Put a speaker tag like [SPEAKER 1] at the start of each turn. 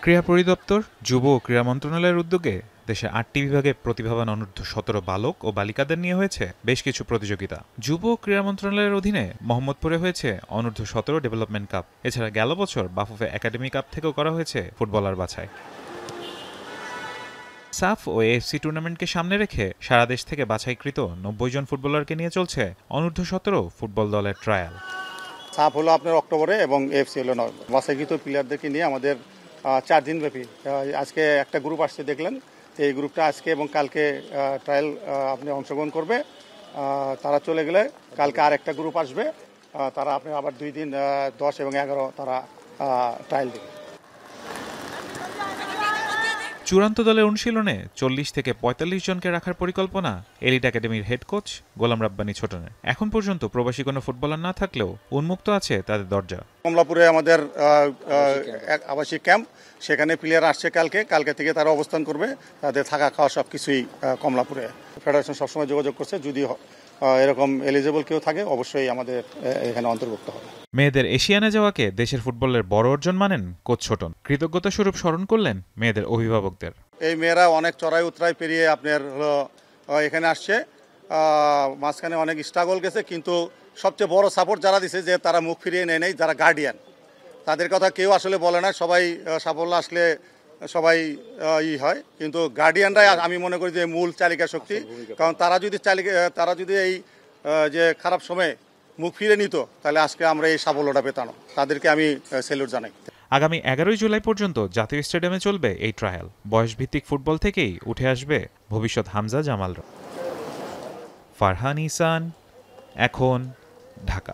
[SPEAKER 1] ক্রীড়া পরিদপ্তর, যুব ও ক্রীড়া মন্ত্রণালয়ের উদ্যোগে দেশে ৮টি বিভাগে প্রতিভাবান অনূর্ধ্ব-১৭ বালক ও বালিকাদের নিয়ে হয়েছে বেশ কিছু প্রতিযোগিতা। যুব ও ক্রীড়া মন্ত্রণালয়ের অধীনে মোহাম্মদপুরে হয়েছে অনূর্ধ্ব-১৭ ডেভেলপমেন্ট কাপ। এছাড়া গেল বছর বাফুফে একাডেমি কাপ থেকেও করা হয়েছে ফুটবলার বাছাই। সাফ ও এএফসি টুর্নামেন্টকে সামনে রেখে সারা দেশ থেকে বাছাইকৃত ৯০ জন ফুটবলারকে নিয়ে চলছে অনূর্ধ্ব-১৭ ফুটবল দলের ট্রায়াল।
[SPEAKER 2] সাফ হলো আপনার অক্টোবরে এবং এএফসি হলো বাছাইকৃত প্লেয়ারদেরকে নিয়ে আমাদের 4 দিন ব্যাপী আজকে একটা গ্রুপ আসছে দেখলেন। এই গ্রুপটা আজকে এবং কালকে ট্রায়াল আপনি অংশগ্রহণ করবে। তারা চলে গেলে কালকে আর একটা গ্রুপ আসবে, তারা আপনি আবার 2 দিন 10 এবং 11 তারা ট্রায়াল দেবে।
[SPEAKER 1] চূড়ান্ত দলের অনুশীলনে 40 থেকে 45 জনকে রাখার পরিকল্পনা এলিট একাডেমির হেড কোচ গোলাম রাব্বানী ছোটনের। এখন পর্যন্ত প্রবাসী কোনো ফুটবলার না থাকলেও উন্মুক্ত আছে তাদের দরজা।
[SPEAKER 2] কমলাপুরে আমাদের আবাসিক ক্যাম্প, সেখানে প্লেয়ার আসছে কালকে থেকে তারা অবস্থান করবে। তাদের থাকা খাওয়া সব কিছুই কমলাপুরে। ফেডারেশন সবসময় যোগাযোগ করছে, যদি এরকম এলিজিবল কেউ থাকে অবশ্যই আমাদের এখানে অন্তর্ভুক্ত হবে।
[SPEAKER 1] মেয়েদের এশিয়ানে যাওয়াকে দেশের ফুটবলের বড় অর্জন মানেন কোচ ছোটন। কৃতজ্ঞতা স্বরূপ স্মরণ করলেন মেয়েদের অভিভাবকদের।
[SPEAKER 2] এই মেয়েরা অনেক চড়াই উতরাই পেরিয়ে আপনার এখানে আসছে, মাঝখানে অনেক স্ট্রাগল গেছে, কিন্তু সবচেয়ে বড় সাপোর্ট যারা দিছে যে তারা মুখ ফিরিয়ে নেয় নেই, যারা গার্ডিয়ান, তাদের কথা কেউ আসলে বলে না। সবাই সাফল্য আসলে সবাই হয়, কিন্তু গার্ডিয়ানরাই আমি মনে করি যে মূল চালিকা শক্তি। কারণ তারা যদি এই যে খারাপ সময়ে মুখ ফিরে নিত, তাহলে আজকে আমরা এই সাফল্যটা পেতাম। তাদেরকে আমি স্যালুট জানাই।
[SPEAKER 1] আগামী 11 জুলাই পর্যন্ত জাতীয় স্টেডিয়ামে চলবে এই ট্রায়াল। বয়সভিত্তিক ফুটবল থেকেই উঠে আসবে ভবিষ্যৎ হামজা জামালরা। ফারহান ইসান, এখন, ঢাকা।